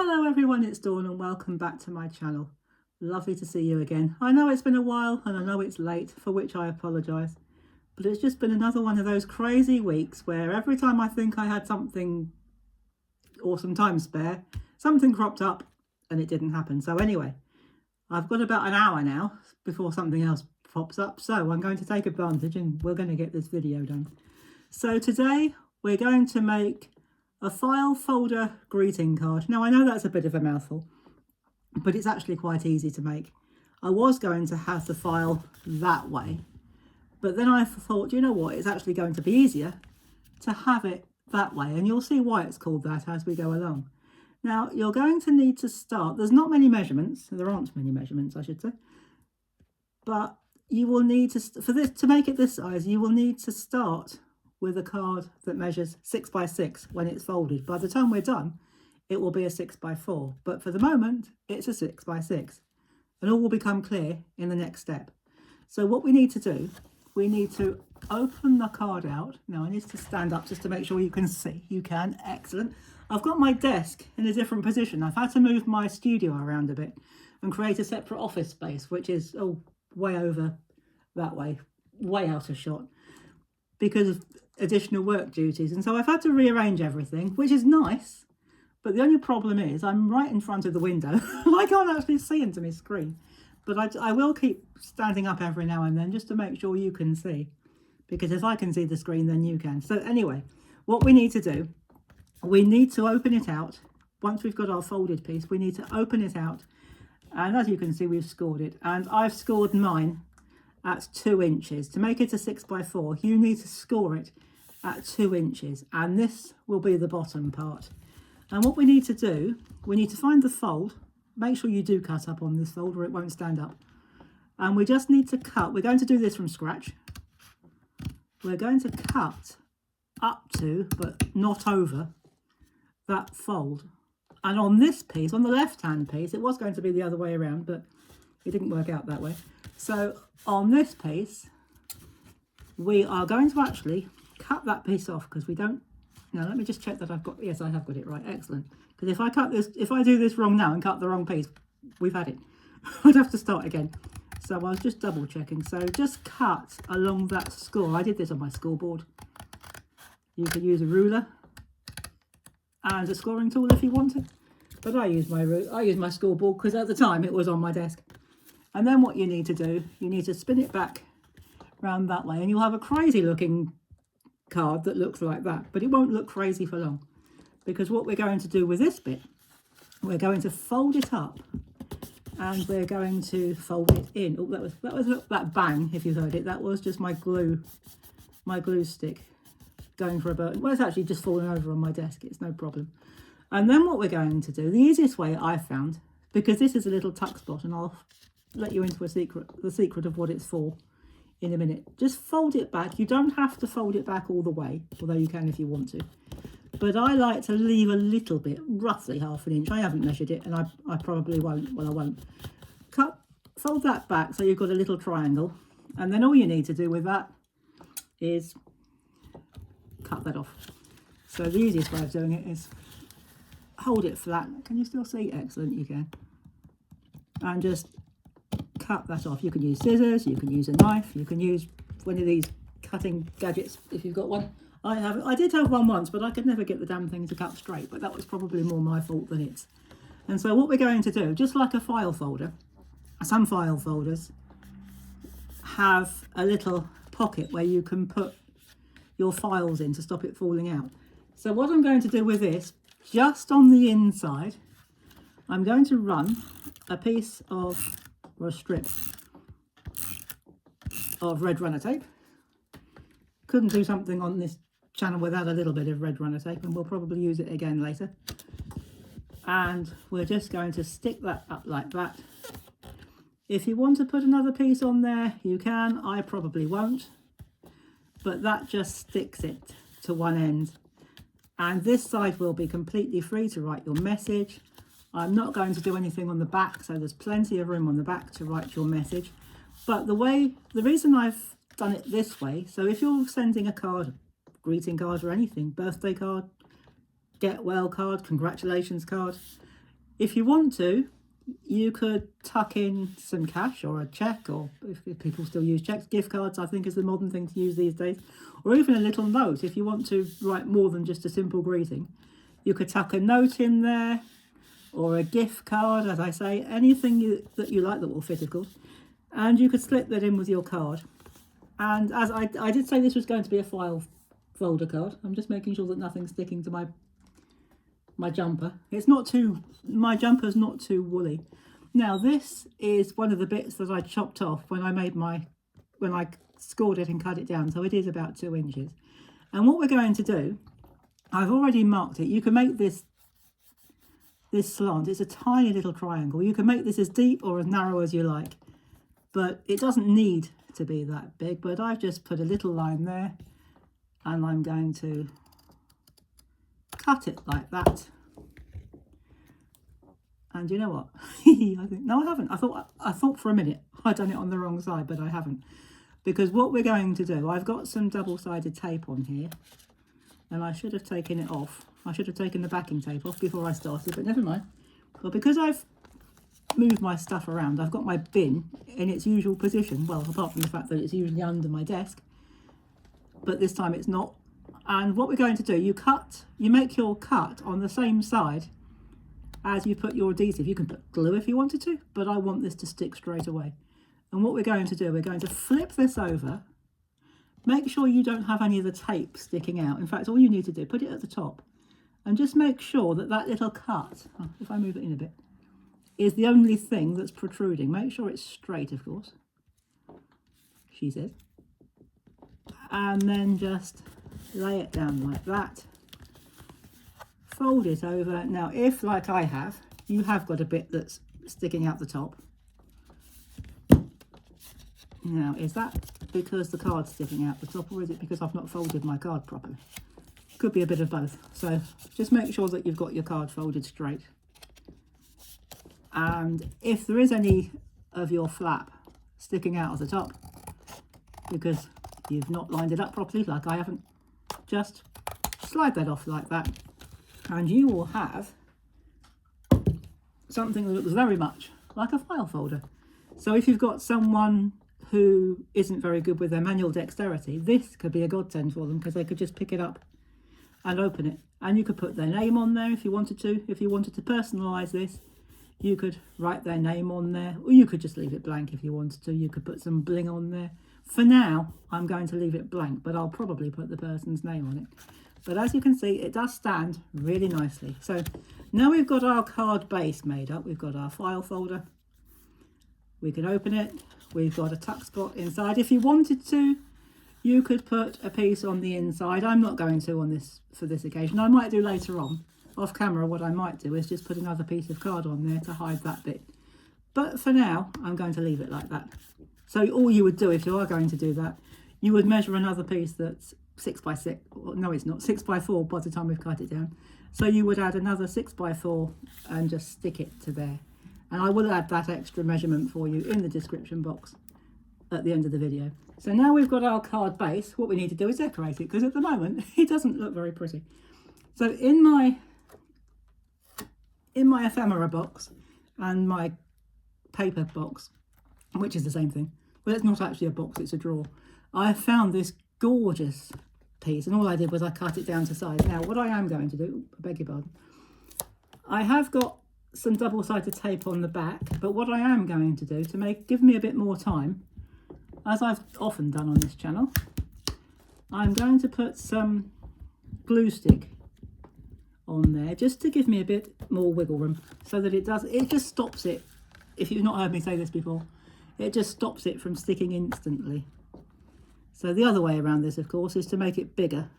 Hello everyone, it's Dawn and welcome back to my channel. Lovely to see you again. I know it's been a while and I know it's late, for which I apologise. But it's just been another one of those crazy weeks where every time I think I had something or some time spare, something cropped up and it didn't happen. So anyway, I've got about an hour now before something else pops up. So I'm going to take advantage and we're going to get this video done. So today we're going to make a file folder greeting card. Now I know that's a bit of a mouthful, but it's actually quite easy to make. I was going to have the file that way, but then I thought, you know what, it's actually going to be easier to have it that way, and you'll see why it's called that as we go along. Now you're going to need to start, there's not many measurements, there aren't many measurements I should say, but you will need to, for this, to make it this size, you will need to start with a card that measures 6 by 6 when it's folded. By the time we're done, it will be a 6 by 4, but for the moment, it's a 6 by 6. And all will become clear in the next step. So what we need to do, we need to open the card out. Now I need to stand up just to make sure you can see. You can, excellent. I've got my desk in a different position. I've had to move my studio around a bit and create a separate office space, which is way over that way, way out of shot, because of additional work duties. And so I've had to rearrange everything, which is nice, but the only problem is I'm right in front of the window. I can't actually see into my screen, but I will keep standing up every now and then just to make sure you can see, because if I can see the screen then you can. So anyway, what we need to do, we need to open it out. Once we've got our folded piece, we need to open it out, and as you can see we've scored it, and I've scored mine at 2 inches. To make it a 6 by 4, you need to score it at 2 inches, and this will be the bottom part. And what we need to do, we need to find the fold. Make sure you do cut up on this fold or it won't stand up. And we just need to cut, we're going to do this from scratch. We're going to cut up to, but not over, that fold. And on this piece, on the left hand piece, it was going to be the other way around, but it didn't work out that way. So on this piece, we are going to actually cut that piece off, because we don't, now let me just check that I've got, yes, I have got it right, excellent. Because if I cut this, if I do this wrong now and cut the wrong piece, we've had it. I'd have to start again. So I was just double checking. So just cut along that score. I did this on my scoreboard. You could use a ruler and a scoring tool if you wanted, but I use my scoreboard because at the time it was on my desk. And then what you need to do, you need to spin it back round that way, and you'll have a crazy looking card that looks like that, but it won't look crazy for long, because what we're going to do with this bit, we're going to fold it up and we're going to fold it in. Oh, that was that bang, if you heard it. That was just my glue stick going for a burn. Well, it's actually just falling over on my desk, it's no problem. And then what we're going to do, the easiest way I found, because this is a little tuck spot, and I'll let you into the secret of what it's for in a minute. Just fold it back. You don't have to fold it back all the way, although you can if you want to. But I like to leave a little bit, roughly ½ an inch. I haven't measured it, and I probably won't. Well, I won't. Fold that back so you've got a little triangle, and then all you need to do with that is cut that off. So the easiest way of doing it is hold it flat. Can you still see? Excellent, you can. And just cut that off. You can use scissors, you can use a knife, you can use one of these cutting gadgets if you've got one. I did have one once, but I could never get the damn thing to cut straight, but that was probably more my fault than its. And so what we're going to do, just like a file folder, some file folders have a little pocket where you can put your files in to stop it falling out. So what I'm going to do with this, just on the inside, I'm going to run a piece of, or a strip of red runner tape. Couldn't do something on this channel without a little bit of red runner tape, and we'll probably use it again later. And we're just going to stick that up like that. If you want to put another piece on there, you can. I probably won't, but that just sticks it to one end. And this side will be completely free to write your message. I'm not going to do anything on the back, so there's plenty of room on the back to write your message. But the reason I've done it this way, so if you're sending a card, greeting card or anything, birthday card, get well card, congratulations card, If you want to, you could tuck in some cash or a cheque, or if people still use cheques, gift cards I think is the modern thing to use these days, or even a little note if you want to write more than just a simple greeting. You could tuck a note in there, or a gift card, as I say, anything that you like that will fit, of course, and you could slip that in with your card. And as I did say, this was going to be a file folder card. I'm just making sure that nothing's sticking to my jumper. It's not too, my jumper's not too woolly. Now this is one of the bits that I chopped off when I scored it and cut it down, so it is about 2 inches. And what we're going to do, I've already marked it. You can make this slant, it's a tiny little triangle. You can make this as deep or as narrow as you like, but it doesn't need to be that big. But I've just put a little line there, and I'm going to cut it like that. And you know what? I think, no, I haven't. I thought for a minute I'd done it on the wrong side, but I haven't. Because what we're going to do, I've got some double-sided tape on here, and I should have taken it off. I should have taken the backing tape off before I started, but never mind. But because I've moved my stuff around, I've got my bin in its usual position. Well, apart from the fact that it's usually under my desk, but this time it's not. And what we're going to do, you make your cut on the same side as you put your adhesive. You can put glue if you wanted to, but I want this to stick straight away. And what we're going to do, we're going to flip this over. Make sure you don't have any of the tape sticking out. In fact, all you need to do, put it at the top, and just make sure that that little cut, if I move it in a bit, is the only thing that's protruding. Make sure it's straight, of course, she says. And then just lay it down like that. Fold it over. Now, if, like I have, you have got a bit that's sticking out the top. Now, is that because the card's sticking out the top, or is it because I've not folded my card properly? Could be a bit of both. So just make sure that you've got your card folded straight. And if there is any of your flap sticking out of the top because you've not lined it up properly, like I haven't, just slide that off like that, and you will have something that looks very much like a file folder. So if you've got someone who isn't very good with their manual dexterity, this could be a godsend for them, because they could just pick it up and open it, and you could put their name on there if you wanted to. If you wanted to personalize this, you could write their name on there, or you could just leave it blank if you wanted to. You could put some bling on there. For now, I'm going to leave it blank, but I'll probably put the person's name on it. But as you can see, it does stand really nicely. So now we've got our card base made up. We've got our file folder. We can open it. We've got a tuck spot inside. If you wanted to, you could put a piece on the inside. I'm not going to on this for this occasion. I might do later on, off camera. What I might do is just put another piece of card on there to hide that bit. But for now, I'm going to leave it like that. So all you would do if you are going to do that, you would measure another piece that's 6 by 6. No, it's not 6 by 4 by the time we've cut it down. So you would add another 6 by 4 and just stick it to there. And I will add that extra measurement for you in the description box at the end of the video. So now we've got our card base, what we need to do is decorate it, because at the moment it doesn't look very pretty. So in my ephemera box and my paper box, which is the same thing, well, it's not actually a box, it's a drawer, I found this gorgeous piece, and all I did was I cut it down to size. Now what I am going to do, I beg your pardon, I have got some double-sided tape on the back, but what I am going to do to give me a bit more time, as I've often done on this channel, I'm going to put some glue stick on there just to give me a bit more wiggle room, so that it just stops it. If you've not heard me say this before, it just stops it from sticking instantly. So the other way around this, of course, is to make it bigger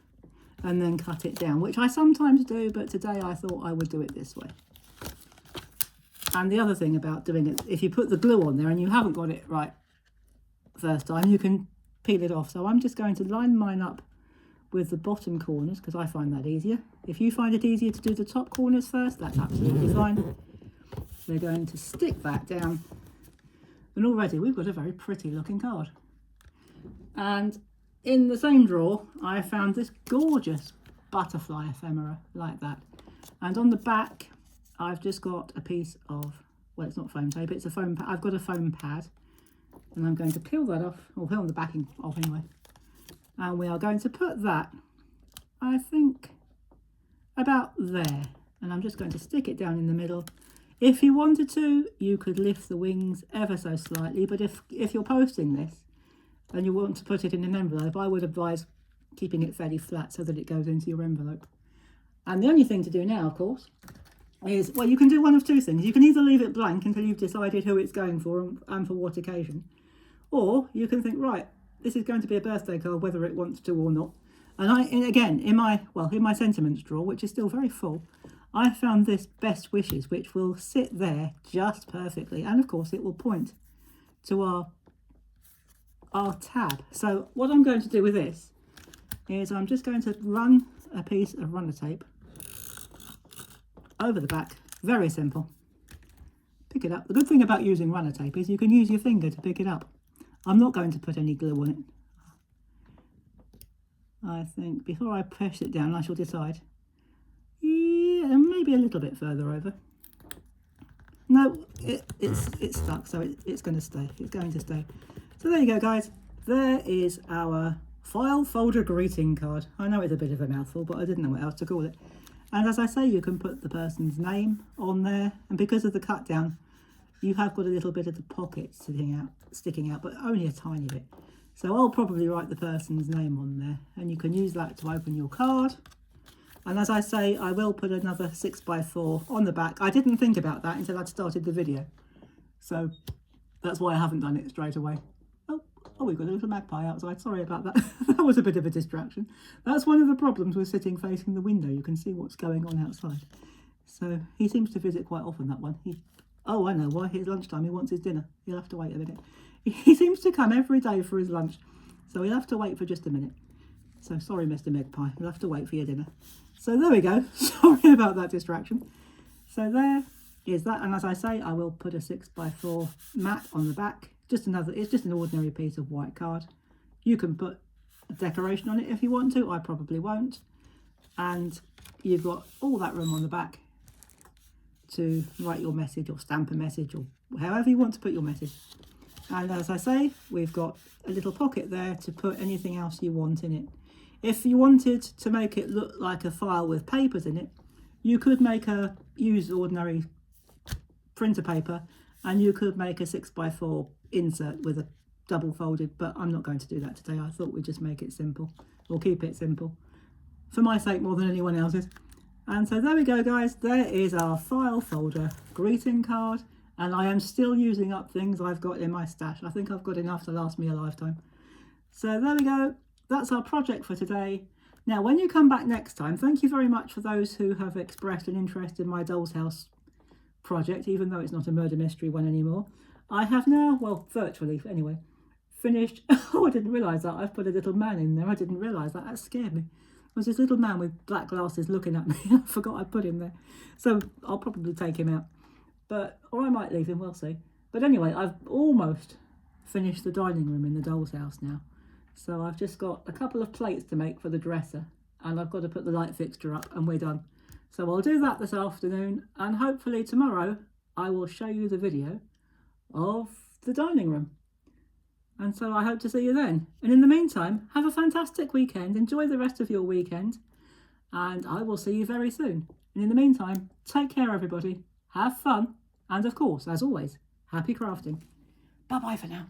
and then cut it down, which I sometimes do, but today I thought I would do it this way. And the other thing about doing it, if you put the glue on there and you haven't got it right first time, you can peel it off. So I'm just going to line mine up with the bottom corners, because I find that easier. If you find it easier to do the top corners first, that's absolutely fine. We're going to stick that down, and already we've got a very pretty looking card. And in the same drawer, I found this gorgeous butterfly ephemera like that. And on the back, I've just got a piece of, well, it's not foam tape, it's a foam pad. I've got a foam pad, and I'm going to peel that off, or peel the backing off anyway. And we are going to put that, I think, about there. And I'm just going to stick it down in the middle. If you wanted to, you could lift the wings ever so slightly, but if you're posting this and you want to put it in an envelope, I would advise keeping it fairly flat so that it goes into your envelope. And the only thing to do now, of course, is, well, you can do one of two things. You can either leave it blank until you've decided who it's going for and for what occasion, or you can think, right, this is going to be a birthday card whether it wants to or not. And again, in my sentiments drawer, which is still very full, I found this best wishes, which will sit there just perfectly, and of course it will point to our tab. So what I'm going to do with this is I'm just going to run a piece of runner tape over the back. Very simple. Pick it up. The good thing about using runner tape is you can use your finger to pick it up. I'm not going to put any glue on it. I think before I press it down, I shall decide. Yeah, and maybe a little bit further over. No, it's stuck, so it's going to stay. It's going to stay. So there you go, guys. There is our file folder greeting card. I know it's a bit of a mouthful, but I didn't know what else to call it. And as I say, you can put the person's name on there, and because of the cut down, you have got a little bit of the pocket sticking out, but only a tiny bit. So I'll probably write the person's name on there, and you can use that to open your card. And as I say, I will put another 6x4 on the back. I didn't think about that until I'd started the video, so that's why I haven't done it straight away. Oh, we've got a little magpie outside. Sorry about that. That was a bit of a distraction. That's one of the problems with sitting facing the window. You can see what's going on outside. So he seems to visit quite often, that one. Oh, I know why. It's lunchtime. He wants his dinner. He'll have to wait a minute. He seems to come every day for his lunch, so he'll have to wait for just a minute. So sorry, Mr. Magpie. You'll have to wait for your dinner. So there we go. Sorry about that distraction. So there is that. And as I say, I will put a 6x4 mat on the back. It's just an ordinary piece of white card. You can put a decoration on it if you want to. I probably won't. And you've got all that room on the back to write your message or stamp a message or however you want to put your message. And as I say, we've got a little pocket there to put anything else you want in it. If you wanted to make it look like a file with papers in it, you could use ordinary printer paper, and you could make a 6x4 insert with a double folded, but I'm not going to do that today. I thought we'd just make it simple, or keep it simple, for my sake more than anyone else's. And so there we go, guys. There is our file folder greeting card, and I am still using up things I've got in my stash. I think I've got enough to last me a lifetime. So there we go. That's our project for today. Now, when you come back next time, thank you very much for those who have expressed an interest in my Doll's House project, even though it's not a murder mystery one anymore. I have now, well, virtually anyway, finished. Oh, I didn't realise that. I've put a little man in there. I didn't realise that. That scared me. There was this little man with black glasses looking at me. I forgot I put him there. So I'll probably take him out. Or I might leave him, we'll see. But anyway, I've almost finished the dining room in the Doll's House now. So I've just got a couple of plates to make for the dresser, and I've got to put the light fixture up, and we're done. So I'll do that this afternoon, and hopefully tomorrow I will show you the video of the dining room. And so I hope to see you then. And in the meantime, have a fantastic weekend. Enjoy the rest of your weekend, and I will see you very soon. And in the meantime, take care, everybody. Have fun. And of course, as always, happy crafting. Bye-bye for now.